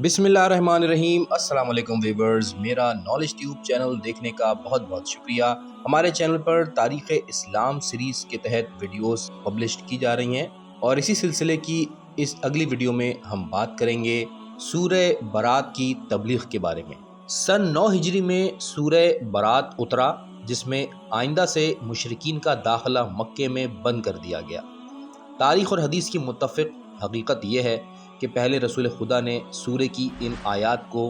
بسم اللہ الرحمن الرحیم۔ السلام علیکم ویورز، میرا نالج ٹیوب چینل دیکھنے کا بہت بہت شکریہ۔ ہمارے چینل پر تاریخ اسلام سیریز کے تحت ویڈیوز پبلش کی جا رہی ہیں، اور اسی سلسلے کی اس اگلی ویڈیو میں ہم بات کریں گے سورہ برات کی تبلیغ کے بارے میں۔ سن 9 ہجری میں سورہ برات اترا، جس میں آئندہ سے مشرکین کا داخلہ مکے میں بند کر دیا گیا۔ تاریخ اور حدیث کی متفق حقیقت یہ ہے کہ پہلے رسول خدا نے سورہ کی ان آیات کو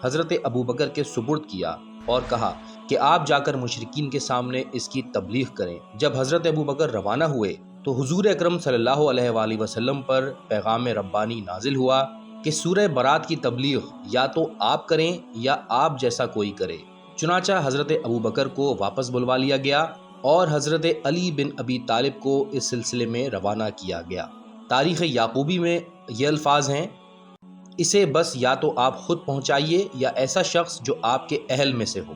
حضرت ابوبکر کے سپرد کیا اور کہا کہ آپ جا کر مشرکین کے سامنے اس کی تبلیغ کریں۔ جب حضرت ابوبکر روانہ ہوئے تو حضور اکرم صلی اللہ علیہ وآلہ وسلم پر پیغام ربانی نازل ہوا کہ سورہ برات کی تبلیغ یا تو آپ کریں یا آپ جیسا کوئی کرے۔ چنانچہ حضرت ابوبکر کو واپس بلوا لیا گیا اور حضرت علی بن ابی طالب کو اس سلسلے میں روانہ کیا گیا۔ تاریخ یعقوبی میں یہ الفاظ ہیں: اسے بس یا تو آپ خود پہنچائیے یا ایسا شخص جو آپ کے اہل میں سے ہو۔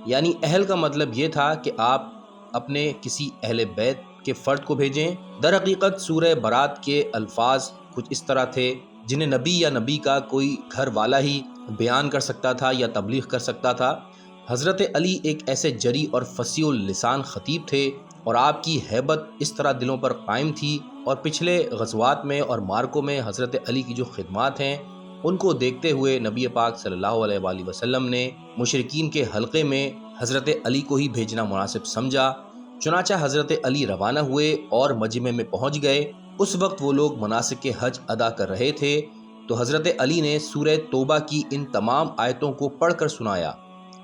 یعنی اہل کا مطلب یہ تھا کہ آپ اپنے کسی اہل بیت کے فرد کو بھیجیں۔ در حقیقت سورہ برات کے الفاظ کچھ اس طرح تھے جنہیں نبی یا نبی کا کوئی گھر والا ہی بیان کر سکتا تھا یا تبلیغ کر سکتا تھا۔ حضرت علی ایک ایسے جری اور فصیح اللسان خطیب تھے اور آپ کی ہیبت اس طرح دلوں پر قائم تھی، اور پچھلے غزوات میں اور مارکوں میں حضرت علی کی جو خدمات ہیں ان کو دیکھتے ہوئے نبی پاک صلی اللہ علیہ وآلہ وسلم نے مشرکین کے حلقے میں حضرت علی کو ہی بھیجنا مناسب سمجھا۔ چنانچہ حضرت علی روانہ ہوئے اور مجمع میں پہنچ گئے۔ اس وقت وہ لوگ مناسک حج ادا کر رہے تھے تو حضرت علی نے سورہ توبہ کی ان تمام آیتوں کو پڑھ کر سنایا۔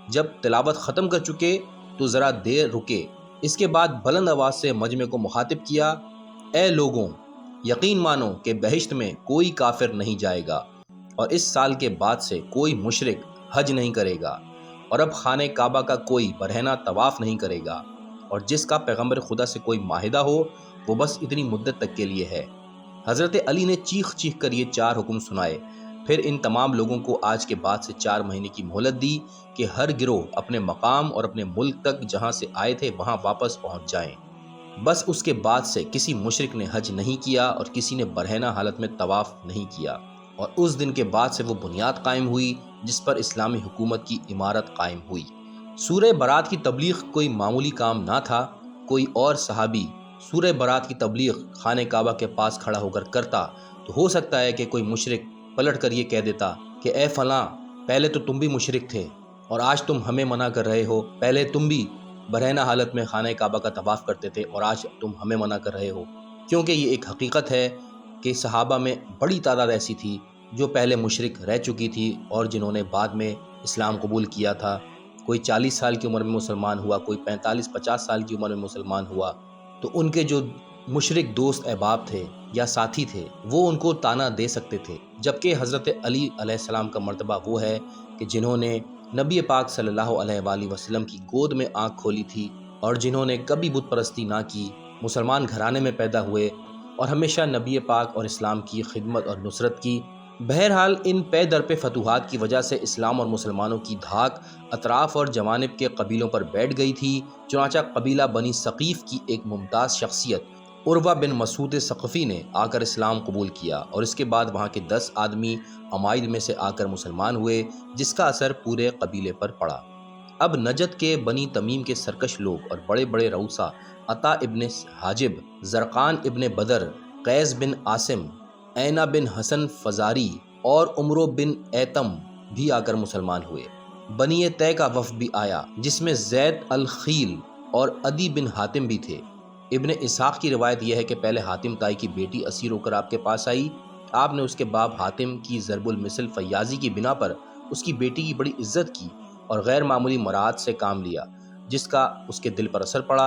جب تلاوت ختم کر چکے تو ذرا دیر رکے، اس کے بعد بلند آواز سے مجمع کو مخاطب کیا: اے لوگوں، یقین مانو کہ بہشت میں کوئی کافر نہیں جائے گا، اور اس سال کے بعد سے کوئی مشرک حج نہیں کرے گا، اور اب خانہ کعبہ کا کوئی برہنہ طواف نہیں کرے گا، اور جس کا پیغمبر خدا سے کوئی معاہدہ ہو وہ بس اتنی مدت تک کے لیے ہے۔ حضرت علی نے چیخ چیخ کر یہ 4 حکم سنائے، پھر ان تمام لوگوں کو آج کے بعد سے 4 مہینے کی مہلت دی کہ ہر گروہ اپنے مقام اور اپنے ملک تک جہاں سے آئے تھے وہاں واپس پہنچ جائیں۔ بس اس کے بعد سے کسی مشرک نے حج نہیں کیا اور کسی نے برہنہ حالت میں طواف نہیں کیا، اور اس دن کے بعد سے وہ بنیاد قائم ہوئی جس پر اسلامی حکومت کی عمارت قائم ہوئی۔ سورہ برات کی تبلیغ کوئی معمولی کام نہ تھا۔ کوئی اور صحابی سورہ برات کی تبلیغ خانہ کعبہ کے پاس کھڑا ہو کر کرتا تو ہو سکتا ہے کہ کوئی مشرک پلٹ کر یہ کہہ دیتا کہ اے فلاں، پہلے تو تم بھی مشرک تھے اور آج تم ہمیں منع کر رہے ہو۔ پہلے تم بھی برہنہ حالت میں خانہ کعبہ کا طواف کرتے تھے اور آج تم ہمیں منع کر رہے ہو۔ کیونکہ یہ ایک حقیقت ہے کہ صحابہ میں بڑی تعداد ایسی تھی جو پہلے مشرک رہ چکی تھی اور جنہوں نے بعد میں اسلام قبول کیا تھا۔ کوئی 40 سال کی عمر میں مسلمان ہوا، کوئی 45-50 سال کی عمر میں مسلمان ہوا، تو ان کے جو مشرک دوست احباب تھے یا ساتھی تھے وہ ان کو طعنہ دے سکتے تھے، جبکہ حضرت علی علیہ السلام کا مرتبہ وہ ہے کہ جنہوں نے نبی پاک صلی اللہ علیہ وآلہ وسلم کی گود میں آنکھ کھولی تھی اور جنہوں نے کبھی بت پرستی نہ کی، مسلمان گھرانے میں پیدا ہوئے اور ہمیشہ نبی پاک اور اسلام کی خدمت اور نصرت کی۔ بہرحال ان پے در پہ فتوحات کی وجہ سے اسلام اور مسلمانوں کی دھاک اطراف اور جوانب کے قبیلوں پر بیٹھ گئی تھی۔ چنانچہ قبیلہ بنی ثقیف کی ایک ممتاز شخصیت عروہ بن مسعود ثقفی نے آ کر اسلام قبول کیا، اور اس کے بعد وہاں کے 10 آدمی عمائد میں سے آ کر مسلمان ہوئے، جس کا اثر پورے قبیلے پر پڑا۔ اب نجد کے بنی تمیم کے سرکش لوگ اور بڑے بڑے رؤسا عطا ابن حاجب، زرقان ابن بدر، قیس بن عاصم، عینہ بن حسن فزاری اور عمرو بن ایتم بھی آ کر مسلمان ہوئے۔ بنی طے کا وفد بھی آیا جس میں زید الخیل اور عدی بن حاتم بھی تھے۔ ابن اسحاق کی روایت یہ ہے کہ پہلے حاتم طائی کی بیٹی اسیر ہو کر آپ کے پاس آئی۔ آپ نے اس کے باپ حاتم کی ضرب المثل فیاضی کی بنا پر اس کی بیٹی کی بڑی عزت کی اور غیر معمولی مراعات سے کام لیا، جس کا اس کے دل پر اثر پڑا،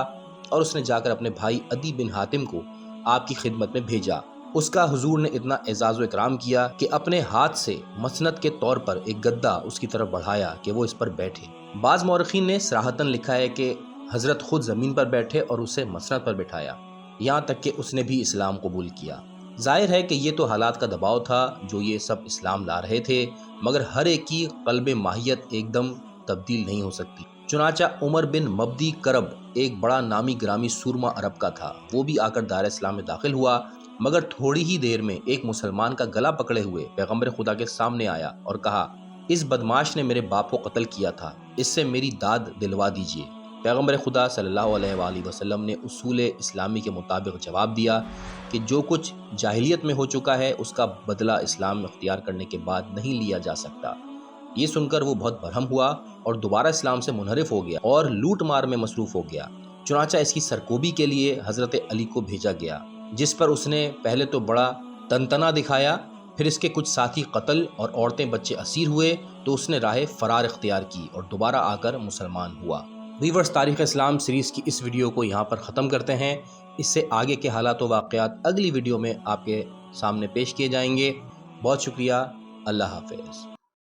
اور اس نے جا کر اپنے بھائی عدی بن حاتم کو آپ کی خدمت میں بھیجا۔ اس کا حضور نے اتنا اعزاز و اکرام کیا کہ اپنے ہاتھ سے مسند کے طور پر ایک گدا اس کی طرف بڑھایا کہ وہ اس پر بیٹھے۔ بعض مورخین نے صراحتاً لکھا ہے کہ حضرت خود زمین پر بیٹھے اور اسے مسند پر بٹھایا، یہاں تک کہ اس نے بھی اسلام قبول کیا۔ ظاہر ہے کہ یہ تو حالات کا دباؤ تھا جو یہ سب اسلام لا رہے تھے، مگر ہر ایک کی قلب ماہیت ایک دم تبدیل نہیں ہو سکتی۔ چنانچہ عمر بن مبدی کرب ایک بڑا نامی گرامی سورما عرب کا تھا، وہ بھی آ کر دار اسلام میں داخل ہوا مگر تھوڑی ہی دیر میں ایک مسلمان کا گلا پکڑے ہوئے پیغمبر خدا کے سامنے آیا اور کہا، اس بدماش نے میرے باپ کو قتل کیا تھا، اس سے میری داد دلوا دیجیے۔ پیغمبر خدا صلی اللہ علیہ وآلہ وسلم نے اصول اسلامی کے مطابق جواب دیا کہ جو کچھ جاہلیت میں ہو چکا ہے اس کا بدلہ اسلام اختیار کرنے کے بعد نہیں لیا جا سکتا۔ یہ سن کر وہ بہت برہم ہوا اور دوبارہ اسلام سے منحرف ہو گیا اور لوٹ مار میں مصروف ہو گیا۔ چنانچہ اس کی سرکوبی کے لیے حضرت علی کو بھیجا گیا، جس پر اس نے پہلے تو بڑا تنتنا دکھایا، پھر اس کے کچھ ساتھی قتل اور عورتیں بچے اسیر ہوئے تو اس نے راہ فرار اختیار کی اور دوبارہ آ کر مسلمان ہوا۔ ویورز، تاریخ اسلام سیریز کی اس ویڈیو کو یہاں پر ختم کرتے ہیں۔ اس سے آگے کے حالات و واقعات اگلی ویڈیو میں آپ کے سامنے پیش کیے جائیں گے۔ بہت شکریہ، اللہ حافظ۔